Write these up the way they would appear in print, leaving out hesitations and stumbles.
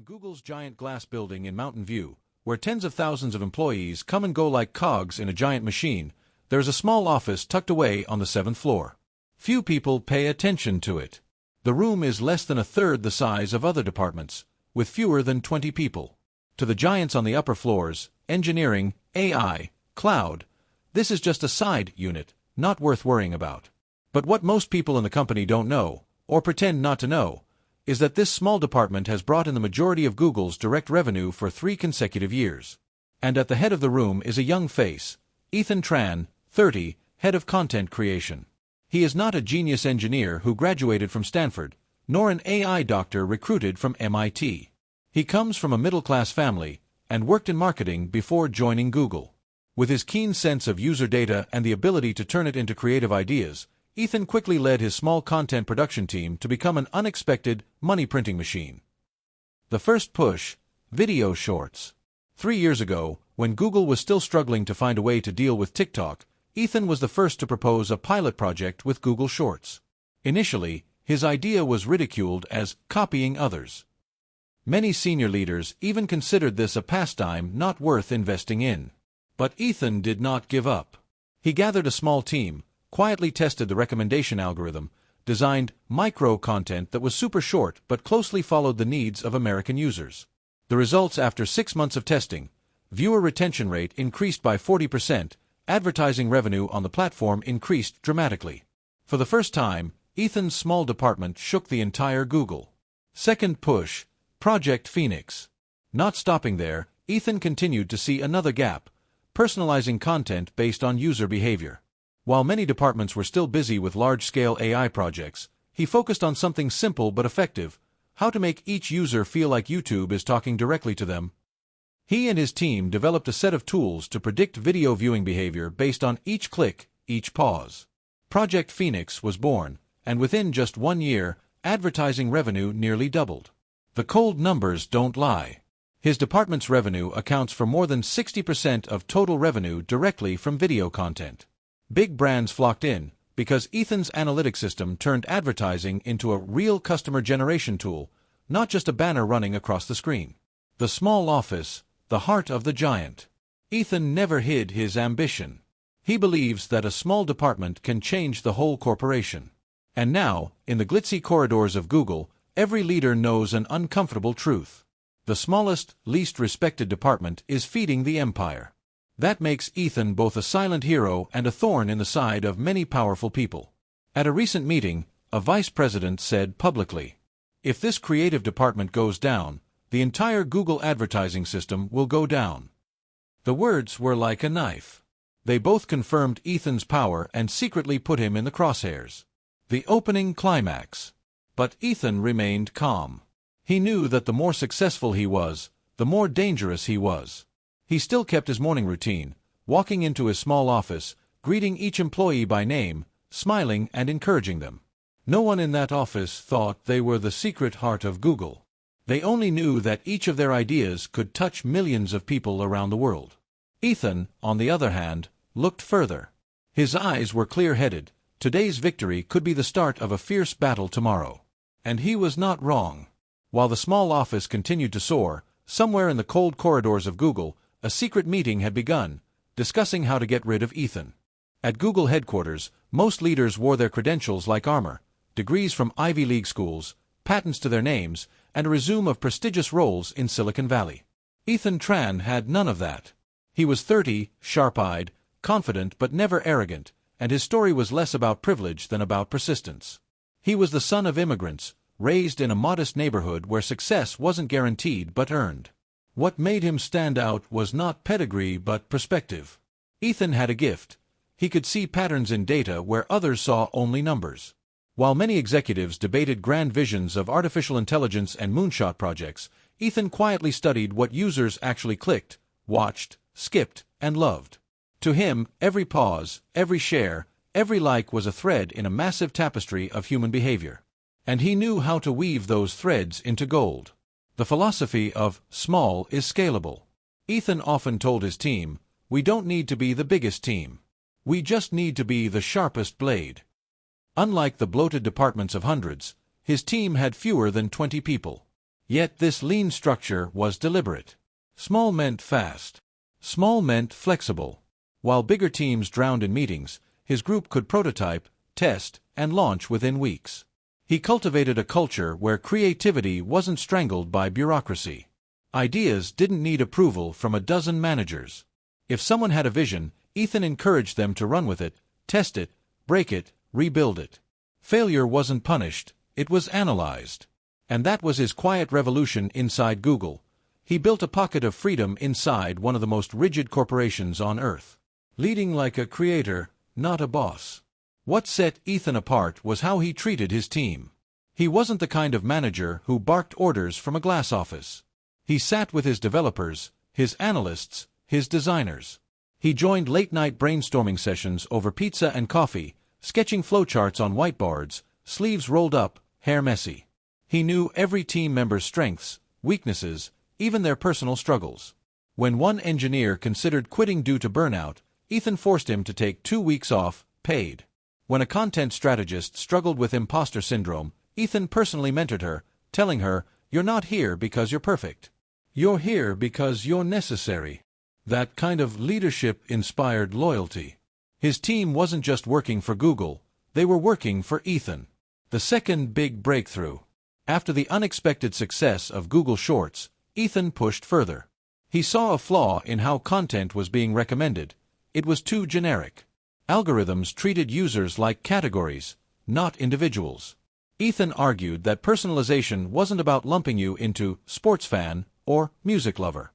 In Google's giant glass building in Mountain View, where tens of thousands of employees come and go like cogs in a giant machine, there's a small office tucked away on the 7th floor. Few people pay attention to it. The room is less than a third the size of other departments, with fewer than 20 people. To the giants on the upper floors, engineering, AI, cloud, this is just a side unit, not worth worrying about. But what most people in the company don't know, or pretend not to know, is that this small department has brought in the majority of Google's direct revenue for 3 consecutive years. And at the head of the room is a young face, Tran, 30, head of content creation. He is not a genius engineer who graduated from Stanford, nor an AI doctor recruited from MIT. He comes from a middle-class family and worked in marketing before joining Google. With his keen sense of user data and the ability to turn it into creative ideas, Ethan quickly led his small content production team to become an unexpected money-printing machine. The first push, video shorts. 3 years ago, when Google was still struggling to find a way to deal with TikTok, Ethan was the first to propose a pilot project with Google Shorts. Initially, his idea was ridiculed as copying others. Many senior leaders even considered this a pastime not worth investing in. But Ethan did not give up. He gathered a small team, quietly tested the recommendation algorithm, designed micro-content that was super short but closely followed the needs of American users. The results after 6 months of testing: viewer retention rate increased by 40%, advertising revenue on the platform increased dramatically. For the first time, Ethan's small department shook the entire Google. Second push, Project Phoenix. Not stopping there, Ethan continued to see another gap: personalizing content based on user behavior. While many departments were still busy with large-scale AI projects, he focused on something simple but effective: how to make each user feel like YouTube is talking directly to them. He and his team developed a set of tools to predict video viewing behavior based on each click, each pause. Project Phoenix was born, and within just 1 year, advertising revenue nearly doubled. The cold numbers don't lie. His department's revenue accounts for more than 60% of total revenue directly from video content. Big brands flocked in, because Ethan's analytics system turned advertising into a real customer generation tool, not just a banner running across the screen. The small office, the heart of the giant. Ethan never hid his ambition. He believes that a small department can change the whole corporation. And now, in the glitzy corridors of Google, every leader knows an uncomfortable truth: the smallest, least respected department is feeding the empire. That makes Ethan both a silent hero and a thorn in the side of many powerful people. At a recent meeting, a vice president said publicly, "If this creative department goes down, the entire Google advertising system will go down." The words were like a knife. They both confirmed Ethan's power and secretly put him in the crosshairs. The opening climax. But Ethan remained calm. He knew that the more successful he was, the more dangerous he was. He still kept his morning routine, walking into his small office, greeting each employee by name, smiling and encouraging them. No one in that office thought they were the secret heart of Google. They only knew that each of their ideas could touch millions of people around the world. Ethan, on the other hand, looked further. His eyes were clear-headed. Today's victory could be the start of a fierce battle tomorrow. And he was not wrong. While the small office continued to soar, somewhere in the cold corridors of Google, a secret meeting had begun, discussing how to get rid of Ethan. At Google headquarters, most leaders wore their credentials like armor: degrees from Ivy League schools, patents to their names, and a resume of prestigious roles in Silicon Valley. Ethan Tran had none of that. He was 30, sharp-eyed, confident but never arrogant, and his story was less about privilege than about persistence. He was the son of immigrants, raised in a modest neighborhood where success wasn't guaranteed but earned. What made him stand out was not pedigree but perspective. Ethan had a gift. He could see patterns in data where others saw only numbers. While many executives debated grand visions of artificial intelligence and moonshot projects, Ethan quietly studied what users actually clicked, watched, skipped, and loved. To him, every pause, every share, every like was a thread in a massive tapestry of human behavior. And he knew how to weave those threads into gold. The philosophy of small is scalable. Ethan often told his team, "We don't need to be the biggest team. We just need to be the sharpest blade." Unlike the bloated departments of hundreds, his team had fewer than 20 people. Yet this lean structure was deliberate. Small meant fast. Small meant flexible. While bigger teams drowned in meetings, his group could prototype, test, and launch within weeks. He cultivated a culture where creativity wasn't strangled by bureaucracy. Ideas didn't need approval from a dozen managers. If someone had a vision, Ethan encouraged them to run with it, test it, break it, rebuild it. Failure wasn't punished, it was analyzed. And that was his quiet revolution inside Google. He built a pocket of freedom inside one of the most rigid corporations on Earth. Leading like a creator, not a boss. What set Ethan apart was how he treated his team. He wasn't the kind of manager who barked orders from a glass office. He sat with his developers, his analysts, his designers. He joined late-night brainstorming sessions over pizza and coffee, sketching flowcharts on whiteboards, sleeves rolled up, hair messy. He knew every team member's strengths, weaknesses, even their personal struggles. When one engineer considered quitting due to burnout, Ethan forced him to take 2 weeks off, paid. When a content strategist struggled with imposter syndrome, Ethan personally mentored her, telling her, "You're not here because you're perfect. You're here because you're necessary." That kind of leadership inspired loyalty. His team wasn't just working for Google, they were working for Ethan. The second big breakthrough. After the unexpected success of Google Shorts, Ethan pushed further. He saw a flaw in how content was being recommended. It was too generic. Algorithms treated users like categories, not individuals. Ethan argued that personalization wasn't about lumping you into sports fan or music lover.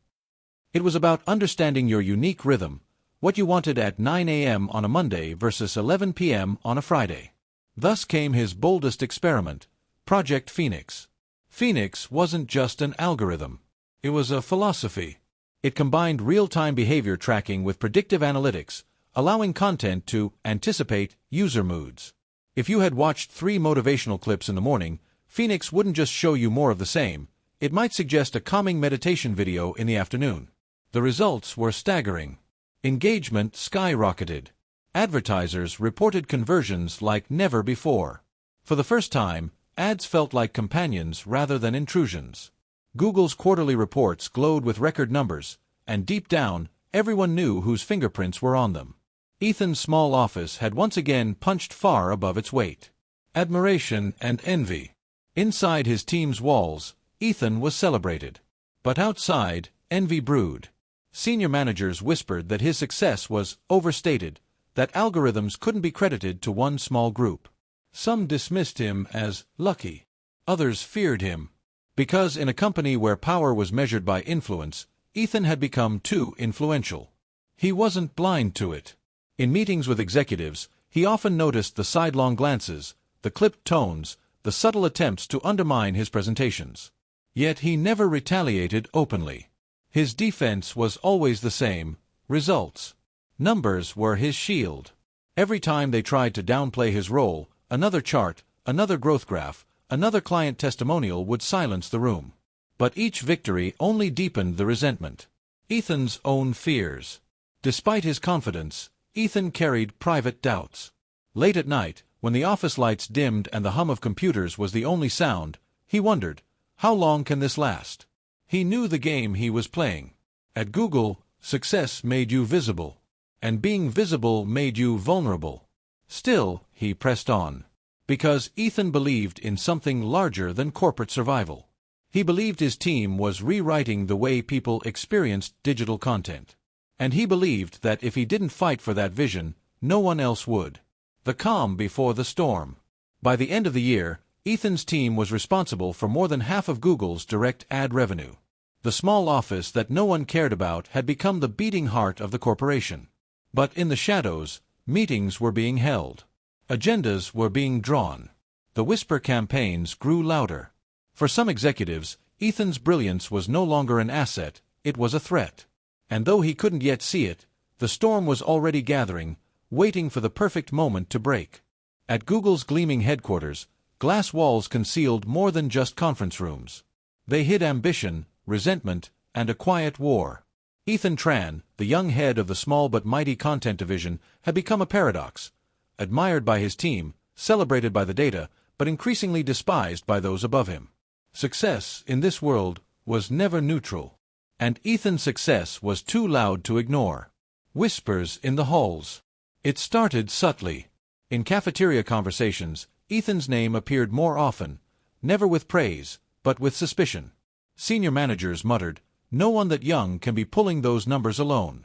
It was about understanding your unique rhythm, what you wanted at 9 a.m. on a Monday versus 11 p.m. on a Friday. Thus came his boldest experiment, Project Phoenix. Phoenix wasn't just an algorithm. It was a philosophy. It combined real-time behavior tracking with predictive analytics, allowing content to anticipate user moods. If you had watched 3 motivational clips in the morning, Phoenix wouldn't just show you more of the same, it might suggest a calming meditation video in the afternoon. The results were staggering. Engagement skyrocketed. Advertisers reported conversions like never before. For the first time, ads felt like companions rather than intrusions. Google's quarterly reports glowed with record numbers, and deep down, everyone knew whose fingerprints were on them. Ethan's small office had once again punched far above its weight. Admiration and envy. Inside his team's walls, Ethan was celebrated. But outside, envy brewed. Senior managers whispered that his success was overstated, that algorithms couldn't be credited to one small group. Some dismissed him as lucky. Others feared him. Because in a company where power was measured by influence, Ethan had become too influential. He wasn't blind to it. In meetings with executives, he often noticed the sidelong glances, the clipped tones, the subtle attempts to undermine his presentations. Yet he never retaliated openly. His defense was always the same: results. Numbers were his shield. Every time they tried to downplay his role, another chart, another growth graph, another client testimonial would silence the room. But each victory only deepened the resentment. Ethan's own fears. Despite his confidence, Ethan carried private doubts. Late at night, when the office lights dimmed and the hum of computers was the only sound, he wondered, how long can this last? He knew the game he was playing. At Google, success made you visible, and being visible made you vulnerable. Still, he pressed on. Because Ethan believed in something larger than corporate survival. He believed his team was rewriting the way people experienced digital content. And he believed that if he didn't fight for that vision, no one else would. The calm before the storm. By the end of the year, Ethan's team was responsible for more than half of Google's direct ad revenue. The small office that no one cared about had become the beating heart of the corporation. But in the shadows, meetings were being held. Agendas were being drawn. The whisper campaigns grew louder. For some executives, Ethan's brilliance was no longer an asset, it was a threat. And though he couldn't yet see it, the storm was already gathering, waiting for the perfect moment to break. At Google's gleaming headquarters, glass walls concealed more than just conference rooms. They hid ambition, resentment, and a quiet war. Ethan Tran, the young head of the small but mighty content division, had become a paradox. Admired by his team, celebrated by the data, but increasingly despised by those above him. Success, in this world, was never neutral. And Ethan's success was too loud to ignore. Whispers in the halls. It started subtly. In cafeteria conversations, Ethan's name appeared more often, never with praise, but with suspicion. Senior managers muttered, "No one that young can be pulling those numbers alone."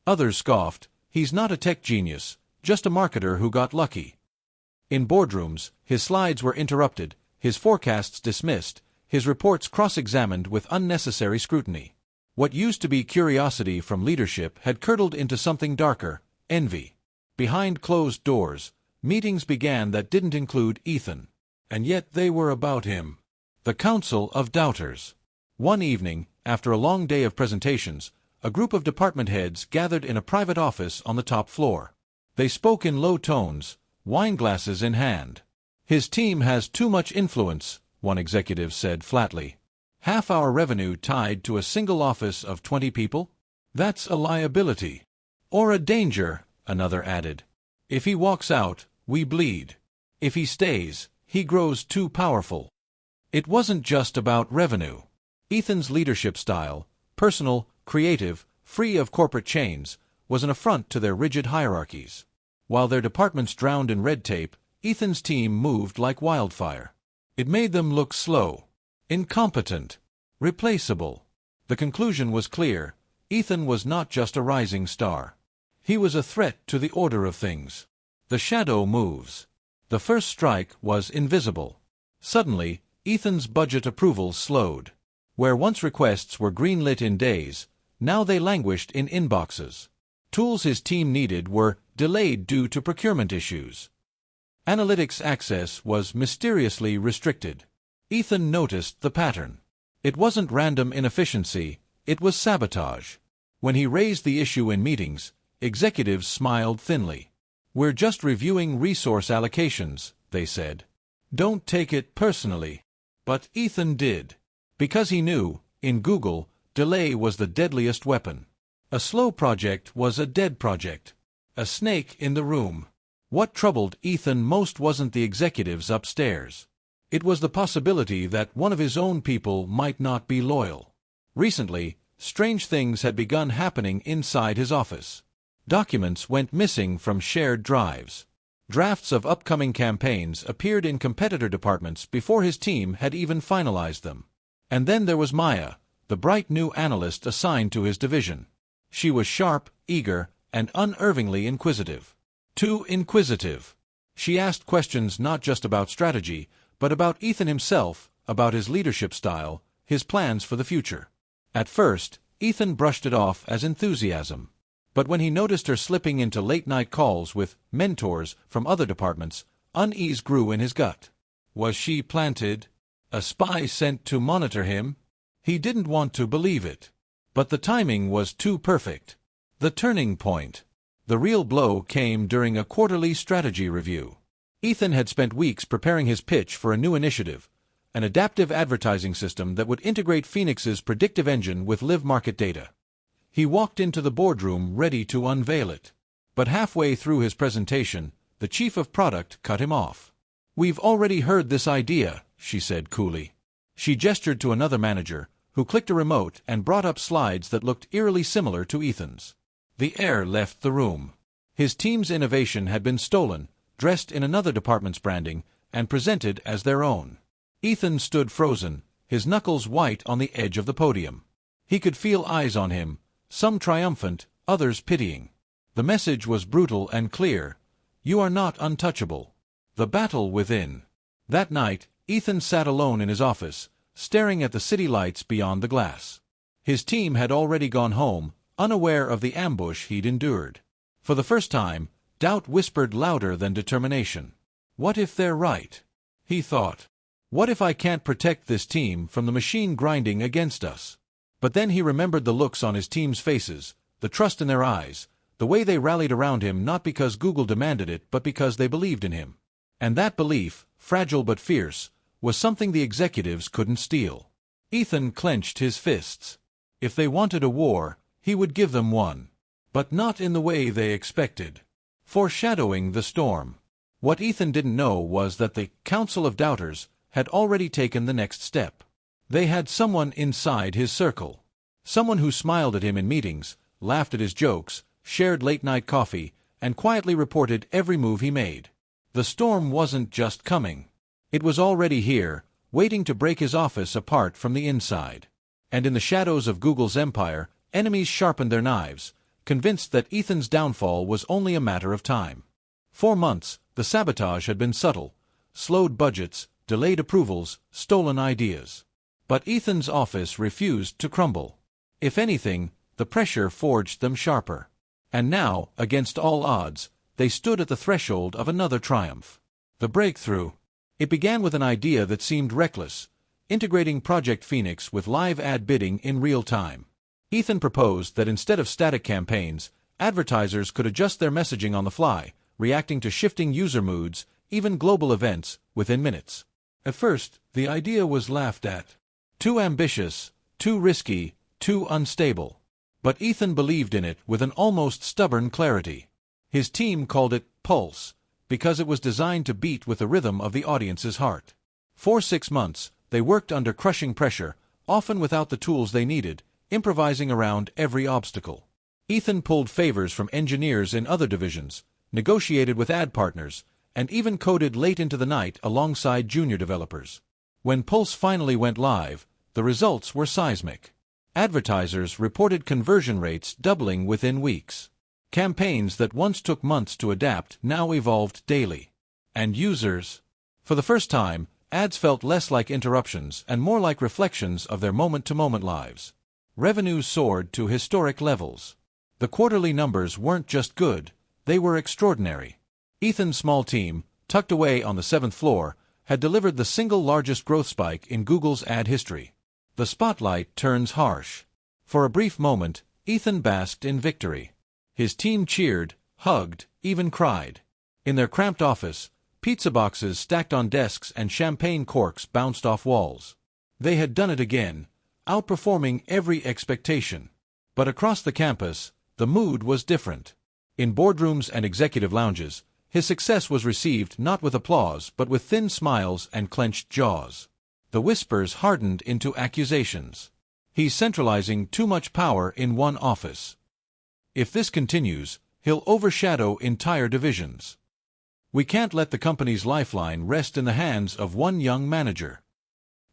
Others scoffed, "He's not a tech genius, just a marketer who got lucky." In boardrooms, his slides were interrupted, his forecasts dismissed, his reports cross-examined with unnecessary scrutiny. What used to be curiosity from leadership had curdled into something darker, envy. Behind closed doors, meetings began that didn't include Ethan. And yet they were about him. The Council of Doubters. One evening, after a long day of presentations, a group of department heads gathered in a private office on the top floor. They spoke in low tones, wine glasses in hand. "His team has too much influence," one executive said flatly. "Half our revenue tied to a single office of 20 people? That's a liability. Or a danger," another added. "If he walks out, we bleed. If he stays, he grows too powerful." It wasn't just about revenue. Ethan's leadership style, personal, creative, free of corporate chains, was an affront to their rigid hierarchies. While their departments drowned in red tape, Ethan's team moved like wildfire. It made them look slow, incompetent, replaceable. The conclusion was clear: Ethan was not just a rising star. He was a threat to the order of things. The shadow moves. The first strike was invisible. Suddenly, Ethan's budget approvals slowed. Where once requests were greenlit in days, now they languished in inboxes. Tools his team needed were delayed due to procurement issues. Analytics access was mysteriously restricted. Ethan noticed the pattern. It wasn't random inefficiency, it was sabotage. When he raised the issue in meetings, executives smiled thinly. "We're just reviewing resource allocations," they said. "Don't take it personally." But Ethan did. Because he knew, in Google, delay was the deadliest weapon. A slow project was a dead project. A snake in the room. What troubled Ethan most wasn't the executives upstairs. It was the possibility that one of his own people might not be loyal. Recently, strange things had begun happening inside his office. Documents went missing from shared drives. Drafts of upcoming campaigns appeared in competitor departments before his team had even finalized them. And then there was Maya, the bright new analyst assigned to his division. She was sharp, eager, and unervingly inquisitive. Too inquisitive. She asked questions not just about strategy, but about Ethan himself, about his leadership style, his plans for the future. At first, Ethan brushed it off as enthusiasm. But when he noticed her slipping into late-night calls with mentors from other departments, unease grew in his gut. Was she planted? A spy sent to monitor him? He didn't want to believe it. But the timing was too perfect. The turning point. The real blow came during a quarterly strategy review. Ethan had spent weeks preparing his pitch for a new initiative, an adaptive advertising system that would integrate Phoenix's predictive engine with live market data. He walked into the boardroom ready to unveil it. But halfway through his presentation, the chief of product cut him off. "We've already heard this idea," she said coolly. She gestured to another manager, who clicked a remote and brought up slides that looked eerily similar to Ethan's. The air left the room. His team's innovation had been stolen, dressed in another department's branding, and presented as their own. Ethan stood frozen, his knuckles white on the edge of the podium. He could feel eyes on him, some triumphant, others pitying. The message was brutal and clear: you are not untouchable. The battle within. That night, Ethan sat alone in his office, staring at the city lights beyond the glass. His team had already gone home, unaware of the ambush he'd endured. For the first time, doubt whispered louder than determination. "What if they're right?" he thought. "What if I can't protect this team from the machine grinding against us?" But then he remembered the looks on his team's faces, the trust in their eyes, the way they rallied around him not because Google demanded it but because they believed in him. And that belief, fragile but fierce, was something the executives couldn't steal. Ethan clenched his fists. If they wanted a war, he would give them one. But not in the way they expected. Foreshadowing the storm. What Ethan didn't know was that the Council of Doubters had already taken the next step. They had someone inside his circle. Someone who smiled at him in meetings, laughed at his jokes, shared late-night coffee, and quietly reported every move he made. The storm wasn't just coming. It was already here, waiting to break his office apart from the inside. And in the shadows of Google's empire, enemies sharpened their knives, convinced that Ethan's downfall was only a matter of time. For months, the sabotage had been subtle: slowed budgets, delayed approvals, stolen ideas. But Ethan's office refused to crumble. If anything, the pressure forged them sharper. And now, against all odds, they stood at the threshold of another triumph. The breakthrough. It began with an idea that seemed reckless: integrating Project Phoenix with live ad bidding in real time. Ethan proposed that instead of static campaigns, advertisers could adjust their messaging on the fly, reacting to shifting user moods, even global events, within minutes. At first, the idea was laughed at. Too ambitious, too risky, too unstable. But Ethan believed in it with an almost stubborn clarity. His team called it Pulse, because it was designed to beat with the rhythm of the audience's heart. For 6 months, they worked under crushing pressure, often without the tools they needed, improvising around every obstacle. Ethan pulled favors from engineers in other divisions, negotiated with ad partners, and even coded late into the night alongside junior developers. When Pulse finally went live, the results were seismic. Advertisers reported conversion rates doubling within weeks. Campaigns that once took months to adapt now evolved daily. And users? For the first time, ads felt less like interruptions and more like reflections of their moment-to-moment lives. Revenues soared to historic levels. The quarterly numbers weren't just good, they were extraordinary. Ethan's small team, tucked away on the 7th floor, had delivered the single largest growth spike in Google's ad history. The spotlight turns harsh. For a brief moment, Ethan basked in victory. His team cheered, hugged, even cried. In their cramped office, pizza boxes stacked on desks and champagne corks bounced off walls. They had done it again, outperforming every expectation. But across the campus, the mood was different. In boardrooms and executive lounges, his success was received not with applause but with thin smiles and clenched jaws. The whispers hardened into accusations. He's centralizing too much power in one office. If this continues, he'll overshadow entire divisions. We can't let the company's lifeline rest in the hands of one young manager.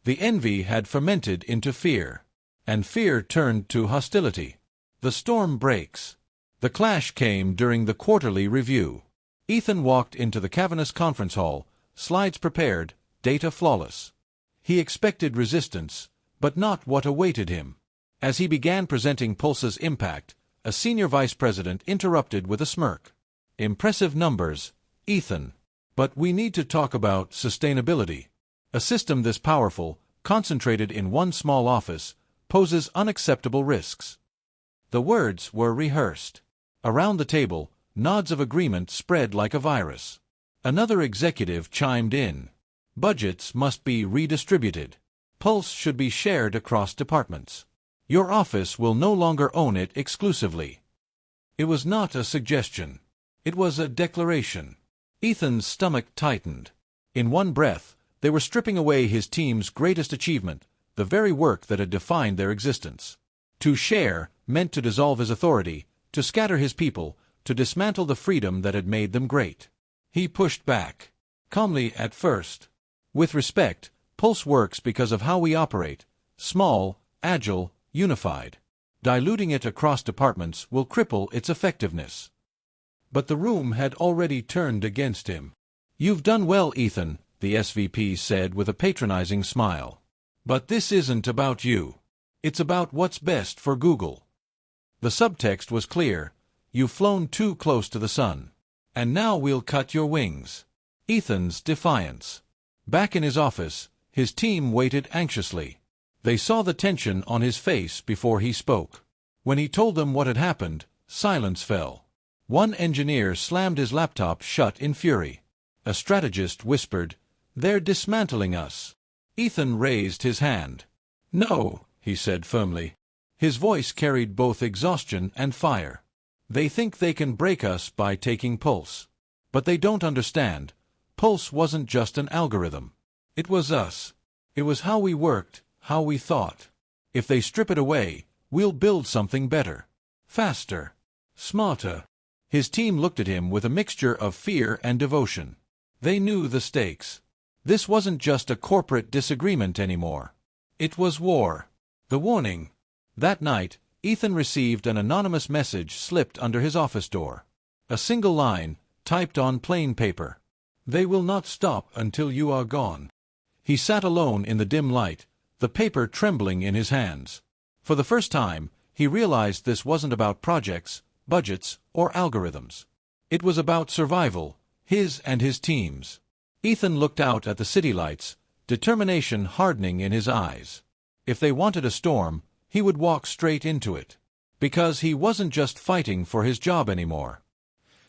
The envy had fermented into fear, and fear turned to hostility. The storm breaks. The clash came during the quarterly review. Ethan walked into the cavernous conference hall, slides prepared, data flawless. He expected resistance, but not what awaited him. As he began presenting Pulse's impact, a senior vice president interrupted with a smirk. Impressive numbers, Ethan. But we need to talk about sustainability. A system this powerful, concentrated in one small office, poses unacceptable risks. The words were rehearsed. Around the table, nods of agreement spread like a virus. Another executive chimed in. Budgets must be redistributed. Pulse should be shared across departments. Your office will no longer own it exclusively. It was not a suggestion. It was a declaration. Ethan's stomach tightened. In one breath, they were stripping away his team's greatest achievement, the very work that had defined their existence. To share meant to dissolve his authority, to scatter his people, to dismantle the freedom that had made them great. He pushed back. Calmly at first. With respect, Pulse works because of how we operate: small, agile, unified. Diluting it across departments will cripple its effectiveness. But the room had already turned against him. You've done well, Ethan, the SVP said with a patronizing smile. But this isn't about you. It's about what's best for Google. The subtext was clear. You've flown too close to the sun. And now we'll cut your wings. Ethan's defiance. Back in his office, his team waited anxiously. They saw the tension on his face before he spoke. When he told them what had happened, silence fell. One engineer slammed his laptop shut in fury. A strategist whispered, "They're dismantling us." Ethan raised his hand. "No," he said firmly. His voice carried both exhaustion and fire. "They think they can break us by taking Pulse. But they don't understand. Pulse wasn't just an algorithm. It was us. It was how we worked, how we thought. If they strip it away, we'll build something better. Faster. Smarter. His team looked at him with a mixture of fear and devotion. They knew the stakes. This wasn't just a corporate disagreement anymore. It was war. The warning. That night, Ethan received an anonymous message slipped under his office door. A single line, typed on plain paper. They will not stop until you are gone. He sat alone in the dim light, the paper trembling in his hands. For the first time, he realized this wasn't about projects, budgets, or algorithms. It was about survival, his and his team's. Ethan looked out at the city lights, determination hardening in his eyes. If they wanted a storm, he would walk straight into it. Because he wasn't just fighting for his job anymore.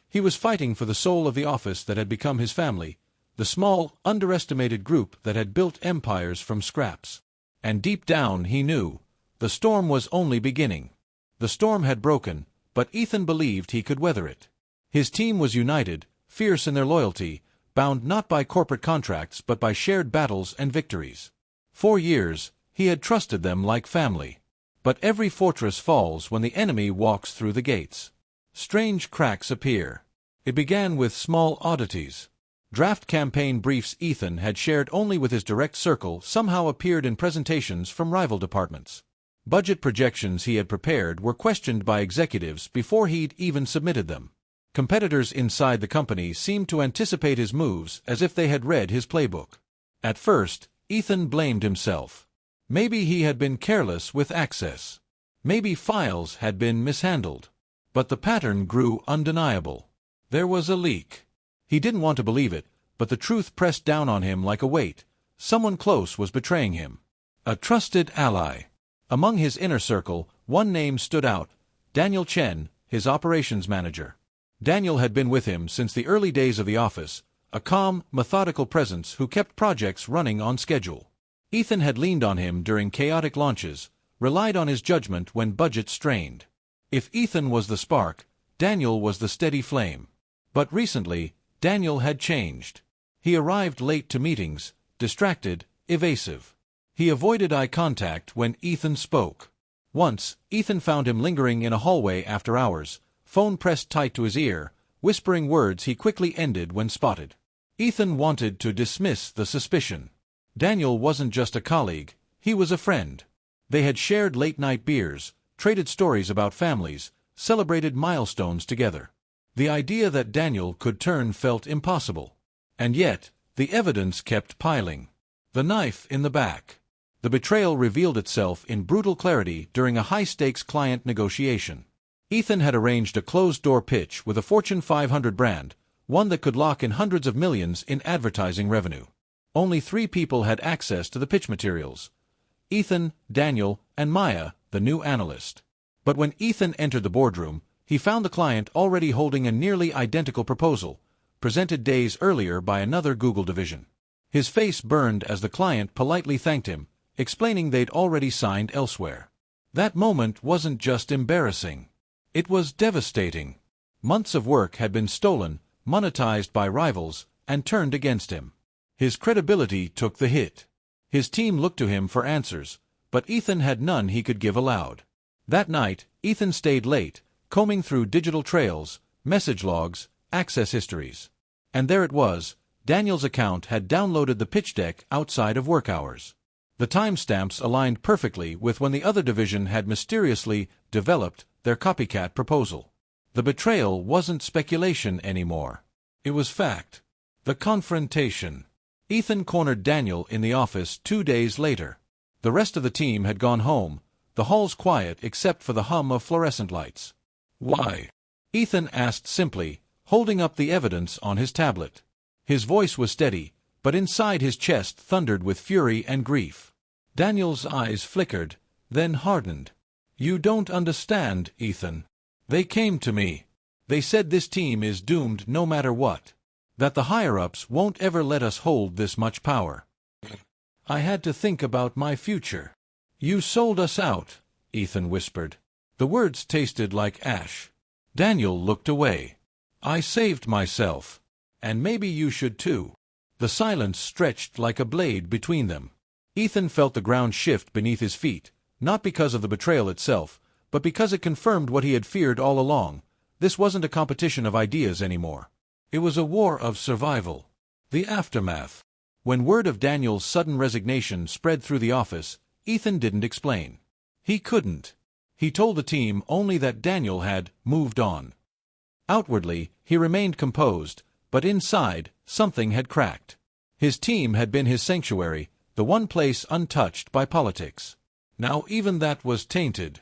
He was fighting for the soul of the office that had become his family, the small, underestimated group that had built empires from scraps. And deep down he knew, the storm was only beginning. The storm had broken, but Ethan believed he could weather it. His team was united, fierce in their loyalty, bound not by corporate contracts but by shared battles and victories. For years, he had trusted them like family. But every fortress falls when the enemy walks through the gates. Strange cracks appear. It began with small oddities. Draft campaign briefs Ethan had shared only with his direct circle somehow appeared in presentations from rival departments. Budget projections he had prepared were questioned by executives before he'd even submitted them. Competitors inside the company seemed to anticipate his moves as if they had read his playbook. At first, Ethan blamed himself. Maybe he had been careless with access. Maybe files had been mishandled. But the pattern grew undeniable. There was a leak. He didn't want to believe it, but the truth pressed down on him like a weight. Someone close was betraying him. A trusted ally. Among his inner circle, one name stood out, Daniel Chen, his operations manager. Daniel had been with him since the early days of the office, a calm, methodical presence who kept projects running on schedule. Ethan had leaned on him during chaotic launches, relied on his judgment when budgets strained. If Ethan was the spark, Daniel was the steady flame. But recently, Daniel had changed. He arrived late to meetings, distracted, evasive. He avoided eye contact when Ethan spoke. Once, Ethan found him lingering in a hallway after hours, phone pressed tight to his ear, whispering words he quickly ended when spotted. Ethan wanted to dismiss the suspicion. Daniel wasn't just a colleague, he was a friend. They had shared late-night beers, traded stories about families, celebrated milestones together. The idea that Daniel could turn felt impossible. And yet, the evidence kept piling. The knife in the back. The betrayal revealed itself in brutal clarity during a high-stakes client negotiation. Ethan had arranged a closed-door pitch with a Fortune 500 brand, one that could lock in hundreds of millions in advertising revenue. Only 3 people had access to the pitch materials: Ethan, Daniel, and Maya, the new analyst. But when Ethan entered the boardroom, he found the client already holding a nearly identical proposal, presented days earlier by another Google division. His face burned as the client politely thanked him, explaining they'd already signed elsewhere. That moment wasn't just embarrassing. It was devastating. Months of work had been stolen, monetized by rivals, and turned against him. His credibility took the hit. His team looked to him for answers, but Ethan had none he could give aloud. That night, Ethan stayed late, combing through digital trails, message logs, access histories. And there it was, Daniel's account had downloaded the pitch deck outside of work hours. The timestamps aligned perfectly with when the other division had mysteriously developed their copycat proposal. The betrayal wasn't speculation anymore. It was fact. The confrontation. Ethan cornered Daniel in the office 2 days later. The rest of the team had gone home, the halls quiet except for the hum of fluorescent lights. Why? Ethan asked simply, holding up the evidence on his tablet. His voice was steady, but inside his chest thundered with fury and grief. Daniel's eyes flickered, then hardened. You don't understand, Ethan. They came to me. They said this team is doomed no matter what. That the higher-ups won't ever let us hold this much power. I had to think about my future. You sold us out, Ethan whispered. The words tasted like ash. Daniel looked away. I saved myself. And maybe you should too. The silence stretched like a blade between them. Ethan felt the ground shift beneath his feet, not because of the betrayal itself, but because it confirmed what he had feared all along. This wasn't a competition of ideas anymore. It was a war of survival. The aftermath. When word of Daniel's sudden resignation spread through the office, Ethan didn't explain. He couldn't. He told the team only that Daniel had moved on. Outwardly, he remained composed, but inside, something had cracked. His team had been his sanctuary, the one place untouched by politics. Now even that was tainted.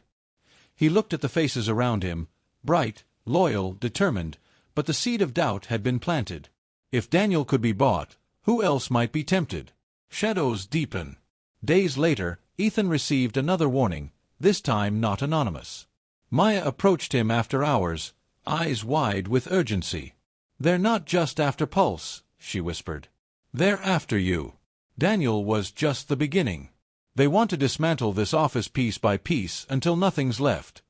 He looked at the faces around him, bright, loyal, determined, but the seed of doubt had been planted. If Daniel could be bought, who else might be tempted? Shadows deepen. Days later, Ethan received another warning, this time not anonymous. Maya approached him after hours, eyes wide with urgency. "They're not just after Pulse," she whispered. "They're after you." Daniel was just the beginning. They want to dismantle this office piece by piece until nothing's left.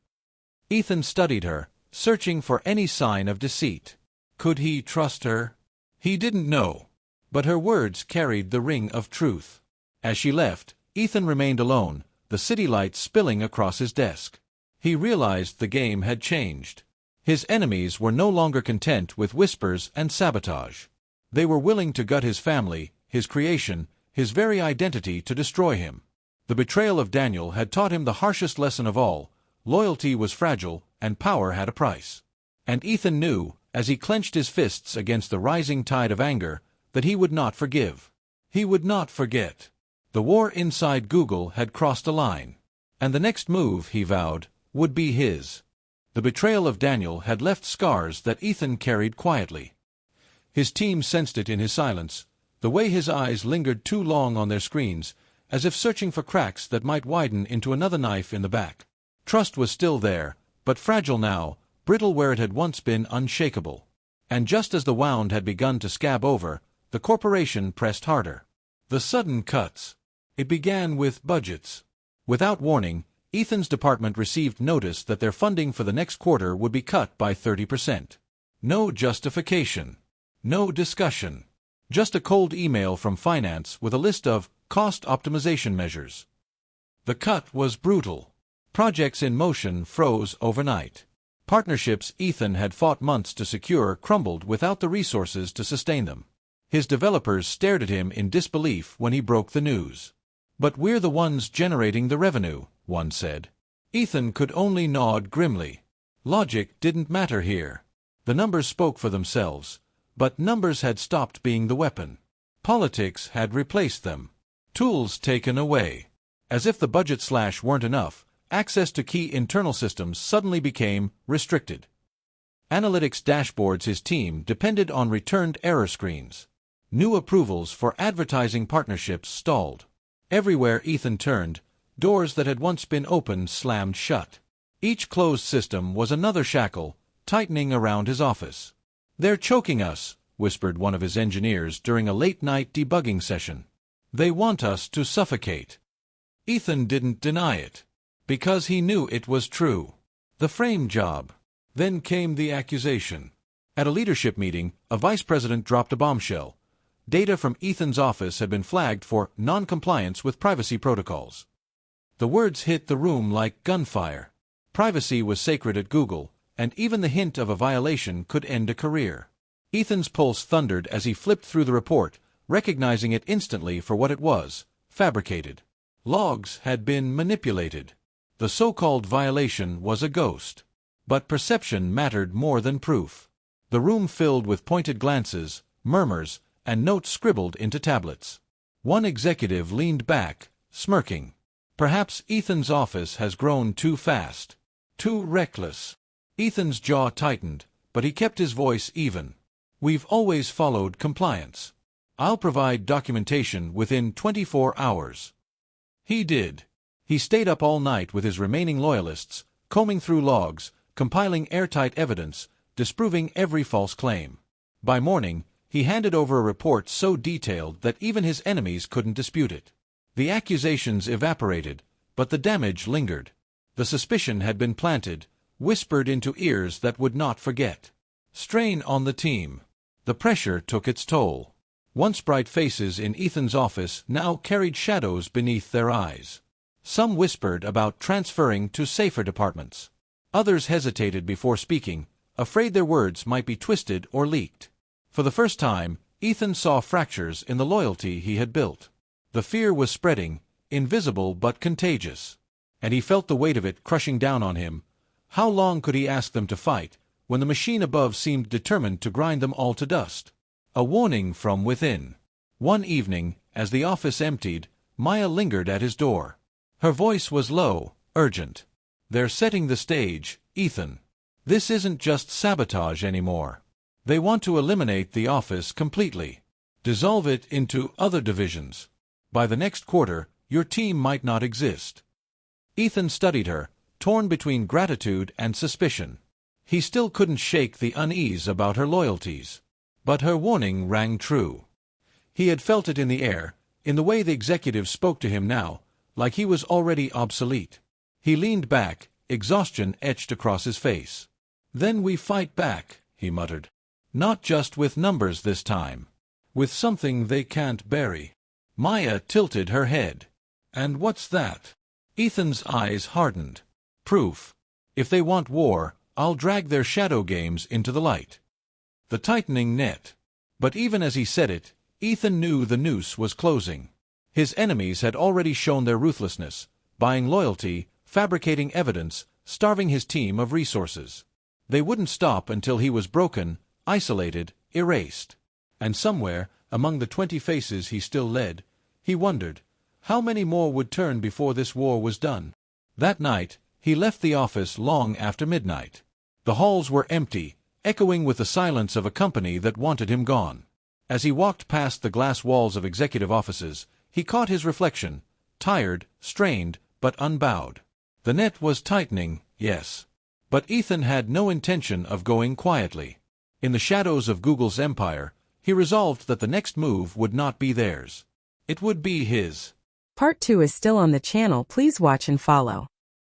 Ethan studied her, searching for any sign of deceit. Could he trust her? He didn't know. But her words carried the ring of truth. As she left, Ethan remained alone, the city lights spilling across his desk. He realized the game had changed. His enemies were no longer content with whispers and sabotage. They were willing to gut his family, his creation, his very identity to destroy him. The betrayal of Daniel had taught him the harshest lesson of all: loyalty was fragile, and power had a price. And Ethan knew, as he clenched his fists against the rising tide of anger, that he would not forgive. He would not forget. The war inside Google had crossed a line. And the next move, he vowed, would be his. The betrayal of Daniel had left scars that Ethan carried quietly. His team sensed it in his silence, the way his eyes lingered too long on their screens, as if searching for cracks that might widen into another knife in the back. Trust was still there, but fragile now, brittle where it had once been unshakable. And just as the wound had begun to scab over, the corporation pressed harder. The sudden cuts. It began with budgets. Without warning, Ethan's department received notice that their funding for the next quarter would be cut by 30%. No justification. No discussion. Just a cold email from finance with a list of cost optimization measures. The cut was brutal. Projects in motion froze overnight. Partnerships Ethan had fought months to secure crumbled without the resources to sustain them. His developers stared at him in disbelief when he broke the news. "But we're the ones generating the revenue," one said. Ethan could only nod grimly. Logic didn't matter here. The numbers spoke for themselves, but numbers had stopped being the weapon. Politics had replaced them. Tools taken away. As if the budget slash weren't enough, access to key internal systems suddenly became restricted. Analytics dashboards his team depended on returned error screens. New approvals for advertising partnerships stalled. Everywhere Ethan turned, doors that had once been open slammed shut. Each closed system was another shackle, tightening around his office. "They're choking us," whispered one of his engineers during a late-night debugging session. "They want us to suffocate." Ethan didn't deny it, because he knew it was true. The frame job. Then came the accusation. At a leadership meeting, a vice president dropped a bombshell. Data from Ethan's office had been flagged for non-compliance with privacy protocols. The words hit the room like gunfire. Privacy was sacred at Google, and even the hint of a violation could end a career. Ethan's pulse thundered as he flipped through the report, recognizing it instantly for what it was: fabricated. Logs had been manipulated. The so-called violation was a ghost. But perception mattered more than proof. The room filled with pointed glances, murmurs, and notes scribbled into tablets. One executive leaned back, smirking. "Perhaps Ethan's office has grown too fast. Too reckless." Ethan's jaw tightened, but he kept his voice even. "We've always followed compliance. I'll provide documentation within 24 hours. He did. He stayed up all night with his remaining loyalists, combing through logs, compiling airtight evidence, disproving every false claim. By morning, he handed over a report so detailed that even his enemies couldn't dispute it. The accusations evaporated, but the damage lingered. The suspicion had been planted, whispered into ears that would not forget. Strain on the team. The pressure took its toll. Once bright faces in Ethan's office now carried shadows beneath their eyes. Some whispered about transferring to safer departments. Others hesitated before speaking, afraid their words might be twisted or leaked. For the first time, Ethan saw fractures in the loyalty he had built. The fear was spreading, invisible but contagious. And he felt the weight of it crushing down on him. How long could he ask them to fight, when the machine above seemed determined to grind them all to dust? A warning from within. One evening, as the office emptied, Maya lingered at his door. Her voice was low, urgent. "They're setting the stage, Ethan. This isn't just sabotage anymore. They want to eliminate the office completely. Dissolve it into other divisions. By the next quarter, your team might not exist." Ethan studied her, torn between gratitude and suspicion. He still couldn't shake the unease about her loyalties. But her warning rang true. He had felt it in the air, in the way the executive spoke to him now, like he was already obsolete. He leaned back, exhaustion etched across his face. "Then we fight back," he muttered. "Not just with numbers this time. With something they can't bury." Maya tilted her head. "And what's that?" Ethan's eyes hardened. "Proof. If they want war, I'll drag their shadow games into the light." The tightening net. But even as he said it, Ethan knew the noose was closing. His enemies had already shown their ruthlessness, buying loyalty, fabricating evidence, starving his team of resources. They wouldn't stop until he was broken, isolated, erased. And somewhere, among the 20 faces he still led, he wondered, how many more would turn before this war was done? That night, he left the office long after midnight. The halls were empty, echoing with the silence of a company that wanted him gone. As he walked past the glass walls of executive offices, he caught his reflection, tired, strained, but unbowed. The net was tightening, yes. But Ethan had no intention of going quietly. In the shadows of Google's empire, he resolved that the next move would not be theirs. It would be his. Part 2 is still on the channel. Please watch and follow.